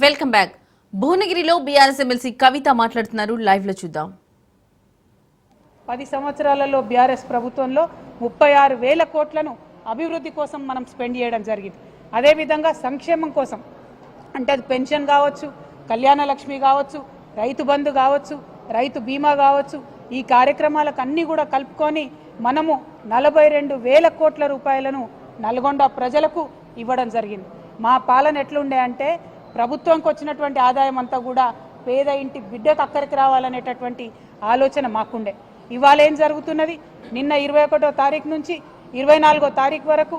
Welcome back. భువనగిరిలో BRS MLC కవిత మాట్లాడుతున్నారు. Live లో చూద్దాం. 10 సంవత్సరాలలో బీఆర్ఎస్ ప్రభుత్వంలో 36,000 కోట్లను అభివృద్ధి కోసం మనం స్పెండ్ చేయడం జరిగింది. అదేవిధంగా సంక్షేమం కోసం అంటే అది పెన్షన్ కావచ్చు, కళ్యాణ లక్ష్మి కావచ్చు, రైతు బంధు కావచ్చు, రైతు బీమా కావచ్చు, ఈ కార్యక్రమాలకు అన్నీ కూడా కలుపుకొని మనము 42,000 కోట్ల రూపాయలను నల్గొండ ప్రజలకు ఇవ్వడం జరిగింది. మా పాలన ఎట్లుండే అంటే ప్రభుత్వంకి వచ్చినటువంటి ఆదాయం అంతా కూడా పేద ఇంటి బిడ్డకు అక్కడికి రావాలనేటటువంటి ఆలోచన మాకుండే. ఇవాళ ఏం జరుగుతున్నది? నిన్న 21వ తారీఖు నుంచి 24వ తారీఖు వరకు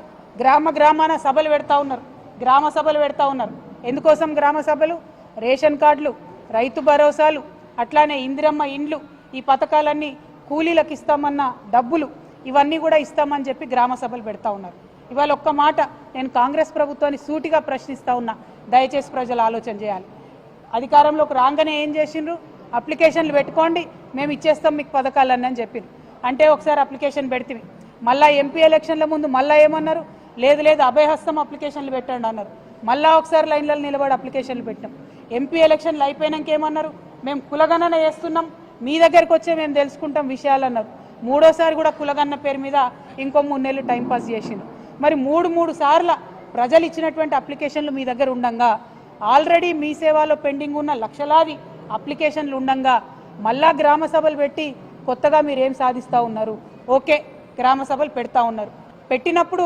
గ్రామాన సభలు పెడతా ఉన్నారు, గ్రామ సభలు పెడతా ఉన్నారు. ఎందుకోసం గ్రామ సభలు? రేషన్ కార్డులు, రైతు భరోసాలు, అట్లానే ఇందిరమ్మ ఇండ్లు, ఈ పథకాలన్నీ కూలీలకు ఇస్తామన్న డబ్బులు ఇవన్నీ కూడా ఇస్తామని చెప్పి గ్రామ సభలు పెడతా ఉన్నారు. ఇవాళ ఒక్క మాట నేను కాంగ్రెస్ ప్రభుత్వాన్ని సూటిగా ప్రశ్నిస్తూ ఉన్నా, దయచేసి ప్రజలు ఆలోచన చేయాలి. అధికారంలోకి రాగానే ఏం చేసిండ్రు? అప్లికేషన్లు పెట్టుకోండి, మేము ఇచ్చేస్తాం మీకు పథకాలన్నీ అని చెప్పిండ్రు. అంటే ఒకసారి అప్లికేషన్ పెడితే మళ్ళీ ఎంపీ ఎలక్షన్ల ముందు మళ్ళీ ఏమన్నారు? లేదు అభయహస్తం అప్లికేషన్లు పెట్టండి అన్నారు. మళ్ళీ ఒకసారి లైన్లలో నిలబడి అప్లికేషన్లు పెట్టాం. ఎంపీ ఎలక్షన్లు అయిపోయినాక ఏమన్నారు? మేము కులగణన చేస్తున్నాం, మీ దగ్గరికి వచ్చే మేము తెలుసుకుంటాం విషయాలు అన్నారు. మూడోసారి కూడా కులగణన పేరు మీద ఇంకో 3 నెలలు టైంపాస్ చేసిండ్రు. మరి మూడు సార్ల ప్రజలు ఇచ్చినటువంటి అప్లికేషన్లు మీ దగ్గర ఉండంగా, ఆల్రెడీ మీ సేవలో పెండింగ్ ఉన్న లక్షలాది అప్లికేషన్లు ఉండంగా మళ్ళా గ్రామ సభలు పెట్టి కొత్తగా మీరేం సాధిస్తూ ఉన్నారు? ఓకే, గ్రామ సభలు పెడతా ఉన్నారు. పెట్టినప్పుడు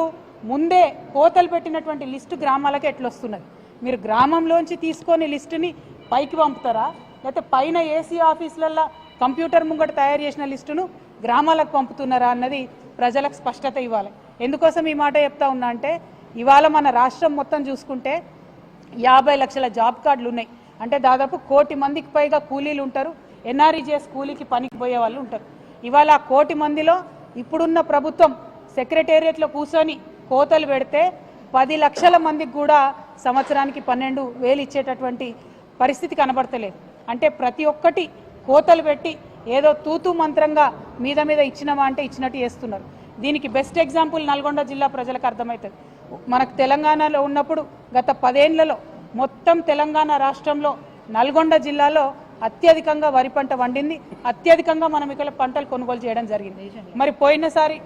ముందే కోతలు పెట్టినటువంటి లిస్టు గ్రామాలకు ఎట్లొస్తున్నది? మీరు గ్రామంలోంచి తీసుకొని లిస్టుని పైకి పంపుతారా, లేకపోతే పైన ఏసీ ఆఫీసులల్లో కంప్యూటర్ ముంగట తయారు చేసిన లిస్టును గ్రామాలకు పంపుతున్నారా అన్నది ప్రజలకు స్పష్టత ఇవ్వాలి. ఎందుకోసం ఈ మాట చెప్తా ఉన్నా అంటే ఇవాళ మన రాష్ట్రం మొత్తం చూసుకుంటే 50 లక్షల జాబ్ కార్డులు ఉన్నాయి. అంటే దాదాపు 1 కోటి మందికి పైగా కూలీలు ఉంటారు, ఎన్ఆర్ఈజీఎస్ కూలీకి పనికి పోయే వాళ్ళు ఉంటారు. ఇవాళ 1 కోటి మందిలో ఇప్పుడున్న ప్రభుత్వం సెక్రటేరియట్లో కూర్చొని కోతలు పెడితే 10 లక్షల మందికి కూడా సంవత్సరానికి 12,000 ఇచ్చేటటువంటి పరిస్థితి కనబడతలేదు. అంటే ప్రతి ఒక్కటి కోతలు పెట్టి ఏదో తూతూ మంత్రంగా మీద ఇచ్చినమా అంటే ఇచ్చినట్టు చేస్తున్నారు. దీనికి బెస్ట్ ఎగ్జాంపుల్ నల్గొండ జిల్లా ప్రజలకు అర్థమవుతుంది. మనకు తెలంగాణలో ఉన్నప్పుడు గత 10 ఏళ్లలో మొత్తం తెలంగాణ రాష్ట్రంలో నల్గొండ జిల్లాలో అత్యధికంగా వరి పంట వండింది, అత్యధికంగా మనం ఇక్కడ పంటలు కొనుగోలు చేయడం జరిగింది. మరి పోయినసారి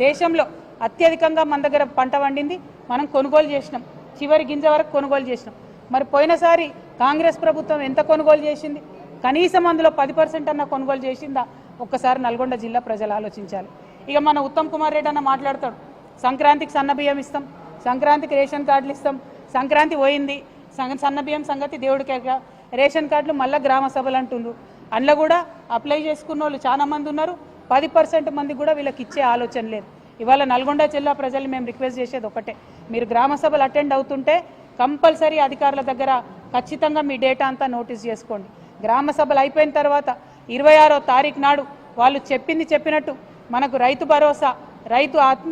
దేశంలో అత్యధికంగా మన దగ్గర పంట వండింది, మనం కొనుగోలు చేసినాం, చివరి గింజ వరకు కొనుగోలు చేసినాం. మరి పోయినసారి కాంగ్రెస్ ప్రభుత్వం ఎంత కొనుగోలు చేసింది? కనీసం అందులో 10% అన్న కొనుగోలు చేసిందా? ఒక్కసారి నల్గొండ జిల్లా ప్రజలు ఆలోచించాలి. ఇక మన ఉత్తమ్ కుమార్ రెడ్డి అన్న మాట్లాడతాడు, సంక్రాంతికి సన్నబియ్యం ఇస్తాం, సంక్రాంతికి రేషన్ కార్డులు ఇస్తాం, సంక్రాంతి పోయింది, సన్నబియ్యం సంగతి దేవుడికేగా, రేషన్ కార్డులు మళ్ళీ గ్రామ సభలు అంటున్నారు. అందులో కూడా అప్లై చేసుకున్న వాళ్ళు చాలా మంది ఉన్నారు, 10% మంది కూడా వీళ్ళకి ఇచ్చే ఆలోచన లేదు. ఇవాళ నల్గొండ జిల్లా ప్రజలు మేము రిక్వెస్ట్ చేసేది ఒకటే, మీరు గ్రామ సభలు అటెండ్ అవుతుంటే కంపల్సరీ అధికారుల దగ్గర ఖచ్చితంగా మీ డేటా అంతా నోటీస్ చేసుకోండి. గ్రామ సభలు అయిపోయిన తర్వాత 26వ తారీఖు నాడు వాళ్ళు చెప్పినట్టు మనకు రైతు భరోసా,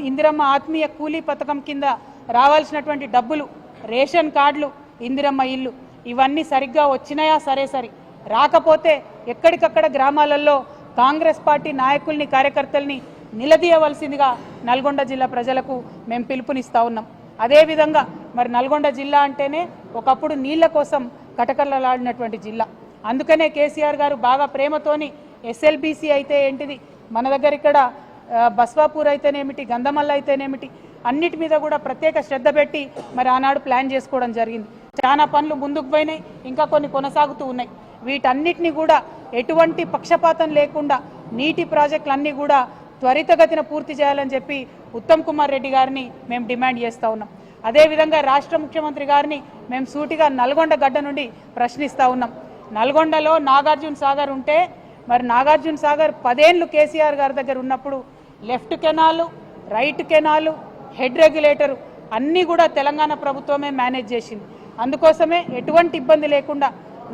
ఇందిరమ్మ ఆత్మీయ కూలీ పథకం కింద రావాల్సినటువంటి డబ్బులు, రేషన్ కార్డులు, ఇందిరమ్మ ఇల్లు ఇవన్నీ సరిగ్గా వచ్చినాయా? సరే రాకపోతే ఎక్కడికక్కడ గ్రామాలలో కాంగ్రెస్ పార్టీ నాయకుల్ని, కార్యకర్తల్ని నిలదీయవలసిందిగా నల్గొండ జిల్లా ప్రజలకు మేము పిలుపునిస్తా ఉన్నాం. అదేవిధంగా మరి నల్గొండ జిల్లా అంటేనే ఒకప్పుడు నీళ్ల కోసం కటకలలాడినటువంటి జిల్లా. అందుకనే కేసీఆర్ గారు బాగా ప్రేమతోని ఎస్ఎల్బీసీ అయితే ఏంటిది, మన దగ్గర ఇక్కడ బస్వాపూర్ అయితేనేమిటి, గంధమల్ల అయితేనేమిటి, అన్నిటి మీద కూడా ప్రత్యేక శ్రద్ధ పెట్టి మరి ఆనాడు ప్లాన్ చేసుకోవడం జరిగింది. చాలా పనులు ముందుకు పోయినాయి, ఇంకా కొన్ని కొనసాగుతూ ఉన్నాయి. వీటన్నిటిని కూడా ఎటువంటి పక్షపాతం లేకుండా నీటి ప్రాజెక్టులన్నీ కూడా త్వరితగతిన పూర్తి చేయాలని చెప్పి ఉత్తమ్ కుమార్ రెడ్డి గారిని మేము డిమాండ్ చేస్తూ ఉన్నాం. అదేవిధంగా రాష్ట్ర ముఖ్యమంత్రి గారిని మేము సూటిగా నల్గొండ గడ్డ నుండి ప్రశ్నిస్తూ ఉన్నాం. నల్గొండలో నాగార్జున సాగర్ ఉంటే మరి నాగార్జున సాగర్ 10 ఏళ్ళు కేసీఆర్ గారి దగ్గర ఉన్నప్పుడు left canal, right canal, head regulator అన్నీ కూడా తెలంగాణ ప్రభుత్వమే మేనేజ్ చేసింది. అందుకోసమే ఎటువంటి ఇబ్బంది లేకుండా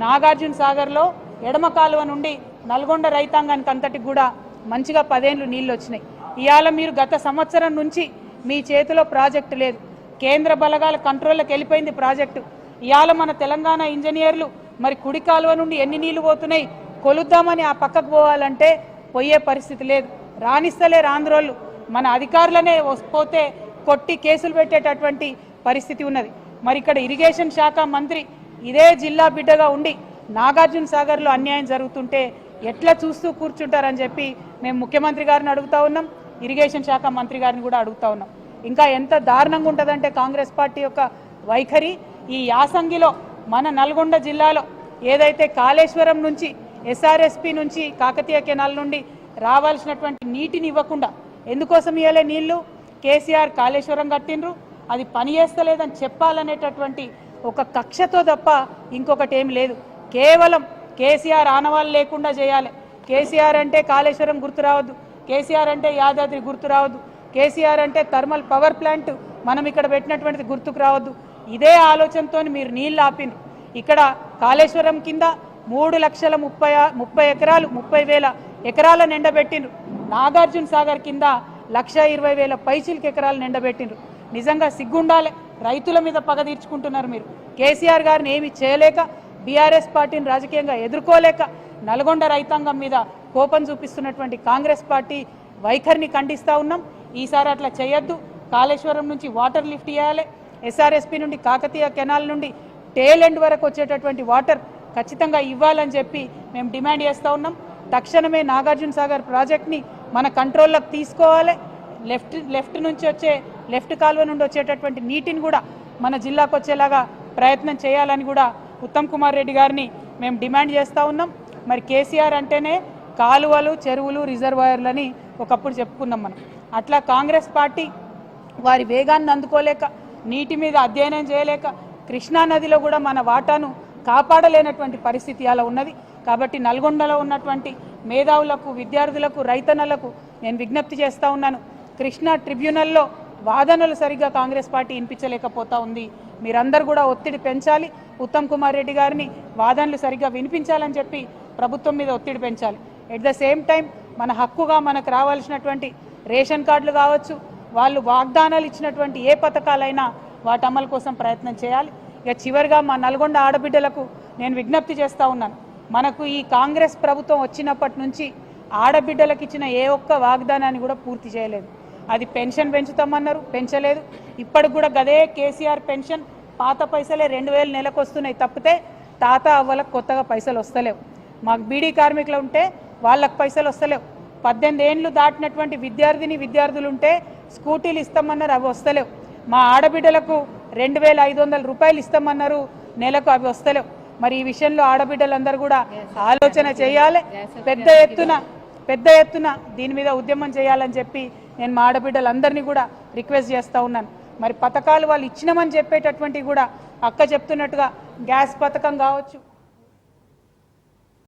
నాగార్జున సాగర్లో ఎడమ కాలువ నుండి నల్గొండ రైతాంగానికి అంతటికి కూడా మంచిగా 10 ఏళ్ళు నీళ్ళు వచ్చినాయి. ఇవాళ మీరు గత సంవత్సరం నుంచి మీ చేతిలో ప్రాజెక్టు లేదు, కేంద్ర బలగాల కంట్రోల్లోకి వెళ్ళిపోయింది ప్రాజెక్టు. ఇవాళ మన తెలంగాణ ఇంజనీర్లు మరి కుడి కాలువ నుండి ఎన్ని నీళ్లు పోతున్నాయి కొలుద్దామని ఆ పక్కకు పోవాలంటే పోయే పరిస్థితి లేదు. రానిస్తలేరు ఆంధ్రోళ్ళు, మన అధికారులనే పోతే కొట్టి కేసులు పెట్టేటటువంటి పరిస్థితి ఉన్నది. మరి ఇక్కడ ఇరిగేషన్ శాఖ మంత్రి ఇదే జిల్లా బిడ్డగా ఉండి నాగార్జున సాగర్లో అన్యాయం జరుగుతుంటే ఎట్లా చూస్తూ కూర్చుంటారని చెప్పి మేము ముఖ్యమంత్రి గారిని అడుగుతా ఉన్నాం, ఇరిగేషన్ శాఖ మంత్రి గారిని కూడా అడుగుతా ఉన్నాం. ఇంకా ఎంత దారుణంగా ఉంటుందంటే కాంగ్రెస్ పార్టీ యొక్క వైఖరి, ఈ యాసంగిలో మన నల్గొండ జిల్లాలో ఏదైతే కాళేశ్వరం నుంచి ఎస్ఆర్ఎస్పి నుంచి కాకతీయ కెనాల్ నుండి రావాల్సినటువంటి నీటిని ఇవ్వకుండా ఎందుకోసం ఇవ్వలే నీళ్లు? కేసీఆర్ కాళేశ్వరం కట్టిండ్రు, అది పని చేస్తలేదని చెప్పాలనేటటువంటి ఒక కక్షతో తప్ప ఇంకొకటి ఏం లేదు. కేవలం కేసీఆర్ ఆనవాళ్ళు లేకుండా చేయాలి. కేసీఆర్ అంటే కాళేశ్వరం గుర్తు రావద్దు, కేసీఆర్ అంటే యాదాద్రి గుర్తు రావద్దు, కేసీఆర్ అంటే థర్మల్ పవర్ ప్లాంట్ మనం ఇక్కడ పెట్టినటువంటిది గుర్తుకు రావద్దు. ఇదే ఆలోచనతో మీరు నీళ్ళు ఆపినరు. ఇక్కడ కాళేశ్వరం కింద 3,30,000 ఎకరాల నిండబెట్టిండ్రు. నాగార్జున సాగర్ కింద 1,20,000 పైచిలకు ఎకరాలు నిండబెట్టిండ్రు. నిజంగా సిగ్గుండాలి. రైతుల మీద పగ తీర్చుకుంటున్నారు మీరు. కేసీఆర్ గారిని ఏమి చేయలేక, బీఆర్ఎస్ పార్టీని రాజకీయంగా ఎదుర్కోలేక నల్గొండ రైతాంగం మీద కోపం చూపిస్తున్నటువంటి కాంగ్రెస్ పార్టీ వైఖరిని ఖండిస్తూ ఉన్నాం. ఈసారి అట్లా చేయొద్దు. కాళేశ్వరం నుంచి వాటర్ లిఫ్ట్ చేయాలి. ఎస్ఆర్ఎస్పి నుండి కాకతీయ కెనాల్ నుండి టేల్ ఎండ్ వరకు వచ్చేటటువంటి వాటర్ ఖచ్చితంగా ఇవ్వాలని చెప్పి మేము డిమాండ్ చేస్తూ ఉన్నాం. తక్షణమే నాగార్జున సాగర్ ప్రాజెక్ట్ని మన కంట్రోల్లోకి తీసుకోవాలి. లెఫ్ట్ నుంచి వచ్చే లెఫ్ట్ కాలువ నుండి వచ్చేటటువంటి నీటిని కూడా మన జిల్లాకు వచ్చేలాగా ప్రయత్నం చేయాలని కూడా ఉత్తమ్ కుమార్ రెడ్డి గారిని మేము డిమాండ్ చేస్తూ ఉన్నాం. మరి కేసీఆర్ అంటేనే కాలువలు, చెరువులు, రిజర్వాయర్లని ఒకప్పుడు చెప్పుకున్నాం మనం. అట్లా కాంగ్రెస్ పార్టీ వారి వేగాన్ని అందుకోలేక, నీటి మీద అధ్యయనం చేయలేక, కృష్ణానదిలో కూడా మన వాటాను కాపాడలేనటువంటి పరిస్థితి అలా ఉన్నది. కాబట్టి నల్గొండలో ఉన్నటువంటి మేధావులకు, విద్యార్థులకు, రైతన్నలకు నేను విజ్ఞప్తి చేస్తూ ఉన్నాను. కృష్ణా ట్రిబ్యునల్లో వాదనలు సరిగ్గా కాంగ్రెస్ పార్టీ వినిపించలేకపోతా ఉంది. మీరందరూ కూడా ఒత్తిడి పెంచాలి. ఉత్తమ్ కుమార్ రెడ్డి గారిని వాదనలు సరిగ్గా వినిపించాలని చెప్పి ప్రభుత్వం మీద ఒత్తిడి పెంచాలి. ఎట్ ద సేమ్ టైం మన హక్కుగా మనకు రావాల్సినటువంటి రేషన్ కార్డులు కావచ్చు, వాళ్ళు వాగ్దానాలు ఇచ్చినటువంటి ఏ పథకాలైనా వాటి అమలు కోసం ప్రయత్నం చేయాలి. ఇక చివరిగా మా నల్గొండ ఆడబిడ్డలకు నేను విజ్ఞప్తి చేస్తూ ఉన్నాను. మనకు ఈ కాంగ్రెస్ ప్రభుత్వం వచ్చినప్పటి నుంచి ఆడబిడ్డలకు ఇచ్చిన ఏ ఒక్క వాగ్దానాన్ని కూడా పూర్తి చేయలేదు. అది పెన్షన్ పెంచుతామన్నారు, పెంచలేదు. ఇప్పటికి కూడా గదే కేసీఆర్ పెన్షన్ పాత పైసలే 2,000 నెలకు వస్తున్నాయి తప్పితే తాత అవ్వలకు కొత్తగా పైసలు వస్తలేవు. మాకు బీడీ కార్మికులు ఉంటే వాళ్ళకు పైసలు వస్తలేవు. 18 ఏళ్ళు దాటినటువంటి విద్యార్థులు ఉంటే స్కూటీలు ఇస్తామన్నారు, అవి వస్తలేవు. మా ఆడబిడ్డలకు 2,500 రూపాయలు ఇస్తామన్నారు నెలకు, అవి వస్తలేవు. మరి ఈ విషయంలో ఆడబిడ్డలందరూ కూడా ఆలోచన చేయాలి. పెద్ద ఎత్తున దీని మీద ఉద్యమం చేయాలని చెప్పి నేను మా ఆడబిడ్డలందరినీ కూడా రిక్వెస్ట్ చేస్తూ ఉన్నాను. మరి పథకాలు వాళ్ళు ఇచ్చినామని చెప్పేటటువంటి కూడా అక్క చెప్తున్నట్టుగా గ్యాస్ పథకం కావచ్చు,